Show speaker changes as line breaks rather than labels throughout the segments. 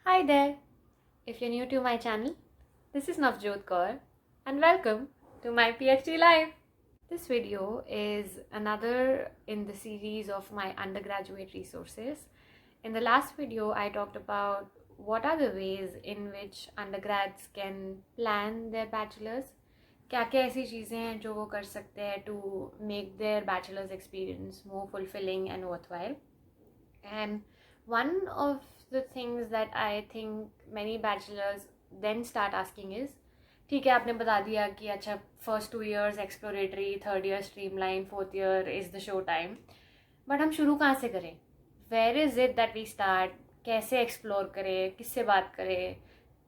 Hi there! If you're new to my channel, this is Navjot Kaur and welcome to my PhD Live. This video is another in the series of my undergraduate resources. In the last video, I talked about what are the ways in which undergrads can plan their bachelor's. क्या क्या ऐसी चीज़ें हैं जो वो कर सकते हैं to make their bachelor's experience more fulfilling and worthwhile. And one of the things that I think many bachelors then start asking is, ठीक है आपने बता दिया कि अच्छा first 2 years exploratory, third year streamline, fourth year is the show time, but हम शुरू कहाँ से करें? Where is it that we start? कैसे एक्सप्लोर करें, किससे बात करें,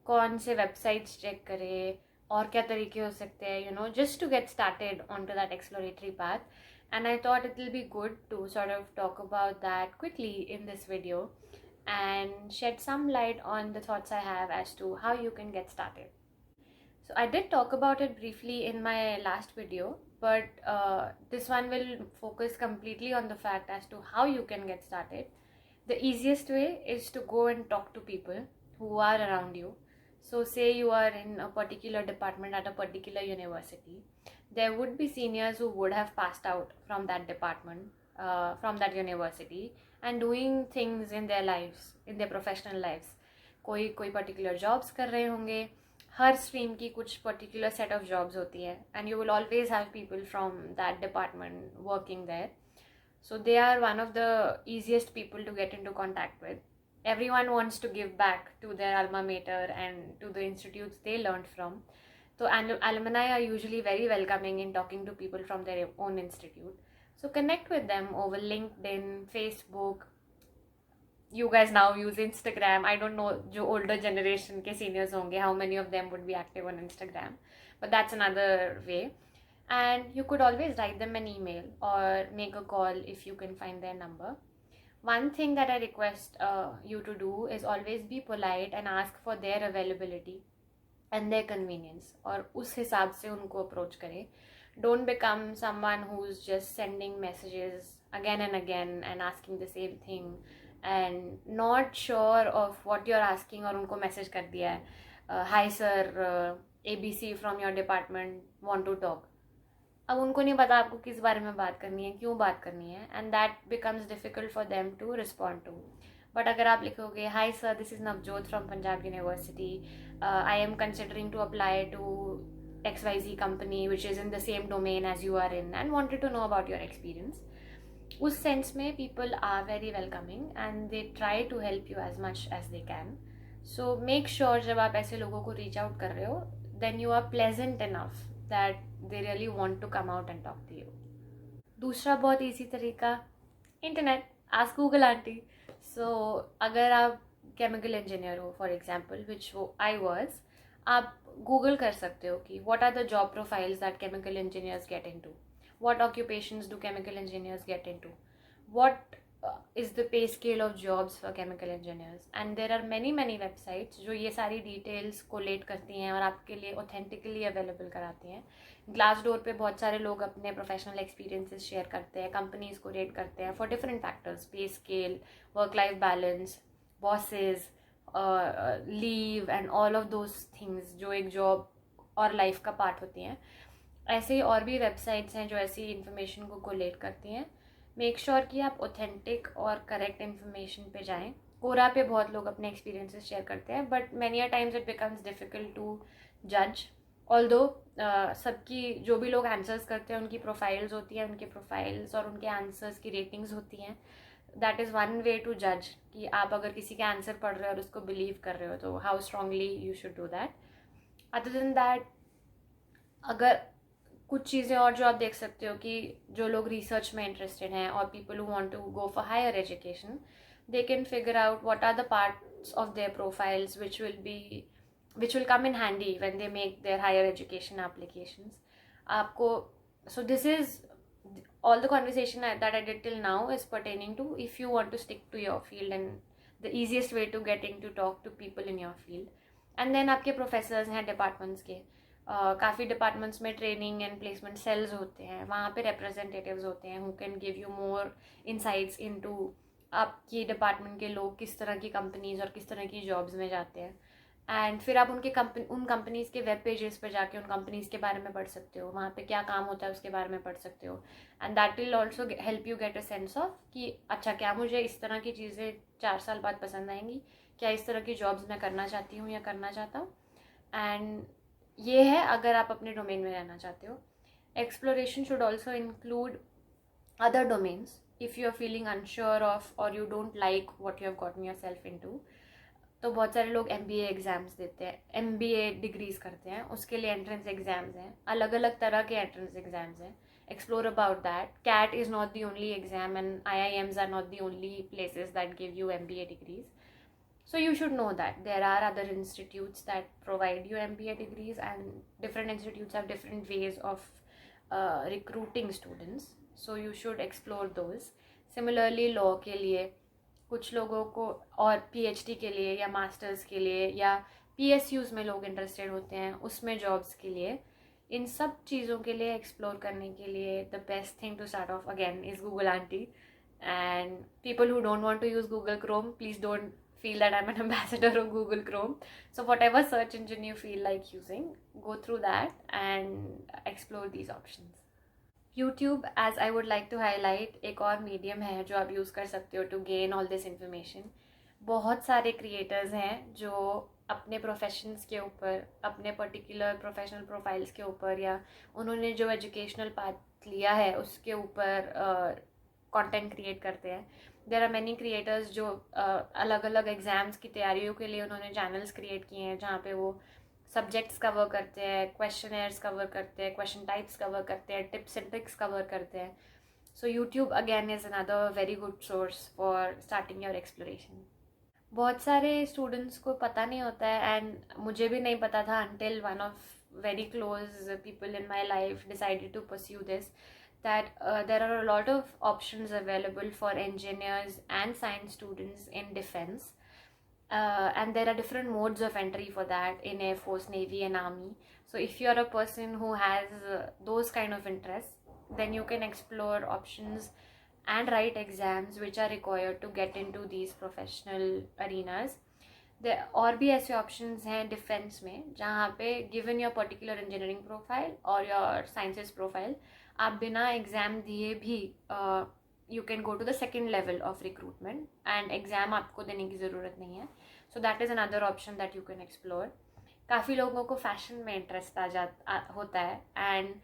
कौन से वेबसाइट्स चेक करें, और क्या तरीके हो सकते हैं, just to get started onto that exploratory path. And I thought it will be good to sort of talk about that quickly in this video and shed some light on the thoughts I have as to how you can get started. So I did talk about it briefly in my last video, but this one will focus completely on the fact as to how you can get started. The easiest way is to go and talk to people who are around you. So say you are in a particular department at a particular university, there would be seniors who would have passed out from that department, from that university, and doing things in their lives, in their professional lives. कोई particular jobs कर रहे होंगे, हर stream की कुछ particular set of jobs होती है, and you will always have people from that department working there. So they are one of the easiest people to get into contact with. Everyone wants to give back to their alma mater and to the institutes they learned from. So alumni are usually very welcoming in talking to people from their own institute. So connect with them over LinkedIn, Facebook. You guys now use Instagram. I don't know जो older generation के seniors होंगे, how many of them would be active on Instagram, but that's another way. And you could always write them an email or make a call if you can find their number. One thing that I request you to do is always be polite and ask for their availability and their convenience, और उस हिसाब से उनको approach करें. Don't become someone who's just sending messages again and again and asking the same thing and not sure of what you're asking, और उनको message कर दिया है, hi sir, ABC from your department want to talk. अब उनको नहीं पता आपको किस बारे में बात करनी है, क्यों बात करनी है, and that becomes difficult for them to respond to. But अगर आप लिखोगे, hi sir, this is Navjot from Punjab University, I am considering to apply to XYZ company which is in the same domain as you are in and wanted to know about your experience. उस sense में people are very welcoming and they try to help you as much as they can. So make sure जब आप ऐसे लोगों को reach out कर रहे हो, then you are pleasant enough that they really want to come out and talk to you. दूसरा बहुत ईजी तरीका, internet. Ask Google aunty. So अगर आप केमिकल इंजीनियर हो फॉर एग्जाम्पल, विच वो आई वॉज, आप गूगल कर सकते हो कि what are the job profiles that chemical engineers get into. What occupations do chemical engineers get into? What is the pay scale of jobs for chemical engineers? And there are many websites जो ये सारी details collate करती हैं और आपके लिए authentically available कराती हैं. Glassdoor पे बहुत सारे लोग अपने professional experiences share करते हैं, companies को rate करते हैं for different factors, pay scale, work-life balance, bosses, leave and all of those things जो एक job और life का part होती हैं. ऐसे ही और भी वेबसाइट्स हैं जो ऐसी इन्फॉर्मेशन को कोलेट करती हैं. मेक श्योर कि आप ऑथेंटिक और करेक्ट इन्फॉर्मेशन पे जाएं. कोरा पे बहुत लोग अपने एक्सपीरियंसेस शेयर करते हैं, but many a times it becomes difficult to जज. ऑल्दो सबकी जो भी लोग आंसर्स करते हैं उनकी प्रोफाइल्स होती हैं, उनके प्रोफाइल्स और उनके आंसर्स की रेटिंग्स होती हैं. That is one way to जज कि आप अगर किसी के आंसर पढ़ रहे हो और उसको बिलीव कर रहे हो तो how strongly you should do that. Other than that, अगर कुछ चीज़ें और जो आप देख सकते हो कि जो लोग रिसर्च में इंटरेस्टेड हैं और people who want to go for higher education, they can figure out what are the parts of their profiles which will come in handy when they make their higher education applications. आपको so this is all the conversation that I did till now is pertaining to if you want to stick to your field and the easiest way to getting to talk to people in your field. And then आपके professors हैं departments के. काफ़ी departments में training and placement sales होते हैं, वहाँ पे representatives होते हैं who can give you more insights into आपकी डिपार्टमेंट के लोग किस तरह की कंपनीज और किस तरह की जॉब्स में जाते हैं, एंड फिर आप उन कंपनीज़ के वेब पेजेस पर जाके उन कंपनीज़ के बारे में पढ़ सकते हो, वहाँ पे क्या काम होता है उसके बारे में पढ़ सकते हो, and that will also help you get a sense of कि अच्छा क्या मुझे इस तरह की चीज़ें 4 साल बाद पसंद आएंगी, क्या इस तरह की जॉब्स मैं करना चाहती हूँ या करना चाहता हूँ। एंड ये है अगर आप अपने डोमेन में रहना चाहते हो। Exploration should also include other domains if you are feeling unsure of or you don't like what you have gotten yourself into। तो बहुत सारे लोग MBA एग्ज़ाम्स देते हैं, MBA डिग्रीज करते हैं, उसके लिए एंट्रेंस एग्ज़ाम्स हैं, अलग अलग तरह के एंट्रेंस एग्ज़ाम्स हैं। Explore about that. CAT is not the only exam and IIMs are not the only places that give you MBA degrees. So you should know that there are other institutes that provide you MBA degrees, and different institutes have different ways of recruiting students. So you should explore those. Similarly, law के लिए कुछ लोगों को, और PhD के लिए या masters के लिए या PSUs में लोग इंटरेस्टेड होते हैं, उसमें जॉब्स के लिए, इन सब चीज़ों के लिए एक्सप्लोर करने के लिए the best thing to start off again is Google aunty. And people who don't want to use Google Chrome, please don't feel that I'm an ambassador of Google Chrome. So whatever search engine you feel like using, go through that and explore these options. YouTube, as I would like to highlight, एक और medium है जो आप use कर सकते हो to gain all this information. बहुत सारे क्रिएटर्स हैं जो अपने प्रोफेशंस के ऊपर, अपने पर्टिकुलर प्रोफेशनल प्रोफाइल्स के ऊपर, या उन्होंने जो एजुकेशनल पाथ लिया है उसके ऊपर कंटेंट क्रिएट करते हैं. देयर आर मैनी क्रिएटर्स जो अलग अलग एग्ज़ाम्स की तैयारियों के लिए उन्होंने चैनल्स क्रिएट किए हैं जहाँ पे वो सब्जेक्ट्स कवर करते हैं, क्वेश्चनर्स कवर करते हैं, क्वेश्चन टाइप्स कवर करते हैं, टिप्स एंड ट्रिक्स कवर करते हैं. So YouTube again is another very good source for starting your exploration. बहुत सारे स्टूडेंट्स को पता नहीं होता है, एंड मुझे भी नहीं पता था until one of very close people in my life decided to pursue this, that there are a lot of options available for engineers and science students in defense. And there are different modes of entry for that in Air Force, Navy and Army. So if you are a person who has those kind of interests, then you can explore options and write exams which are required to get into these professional arenas. और भी ऐसे options हैं defence में जहाँ पे given your particular engineering profile और your sciences profile, आप बिना एग्ज़ाम दिए भी you can go to the second level of recruitment, and exam आपको देने की ज़रूरत नहीं है. So that is another option that you can explore. काफ़ी लोगों को फैशन में इंटरेस्ट होता है, and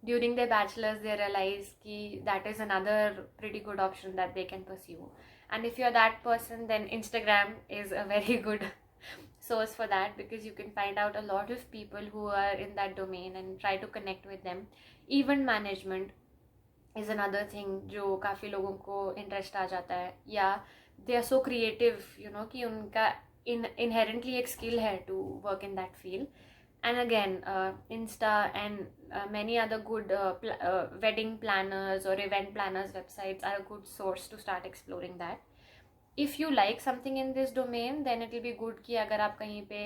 during the bachelors they realise कि that is another pretty good option that they can pursue. And if you're that person, then Instagram is a very good source for that, because you can find out a lot of people who are in that domain and try to connect with them. Event management is another thing जो काफ़ी लोगों को interest आ जाता है, या they are so creative, you know, कि उनका inherently एक skill है to work in that field. And again, Insta and many other good wedding planners or event planners websites are a good source to start exploring that. If you like something in this domain, then it will be good कि अगर आप कहीं पे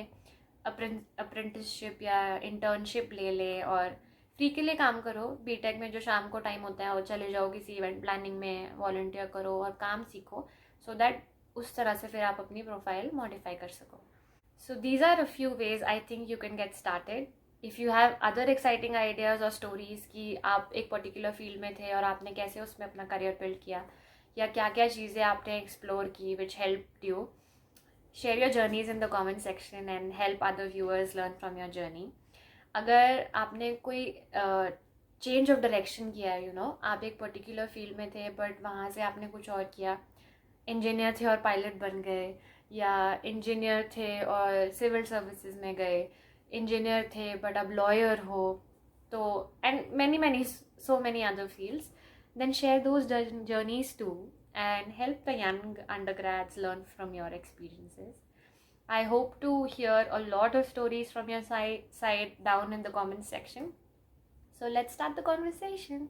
apprenticeship या internship ले ले और free के लिए काम करो. बीटेक में जो शाम को टाइम होता है वो चले जाओ किसी इवेंट प्लानिंग में, वॉलंटियर करो और काम सीखो, सो दैट उस तरह से फिर आप अपनी प्रोफाइल मॉडिफाई कर सको. So these are a few ways I think you can get started. If you have other exciting ideas or stories कि आप एक particular field में थे और आपने कैसे उसमें अपना career build किया, या क्या क्या चीज़ें आपने explore की which helped you, share your journeys in the comment section and help other viewers learn from your journey. अगर आपने कोई change of direction किया है, you know, आप एक particular field में थे but वहाँ से आपने कुछ और किया, इंजीनियर थे और पायलट बन गए, या इंजीनियर थे और सिविल सर्विसेज में गए, इंजीनियर थे बट अब लॉयर हो, तो and many so many other fields, then share those journeys too and help the young undergrads learn from your experiences. I hope to hear a lot of stories from your side down in the comments section. So let's start the conversation.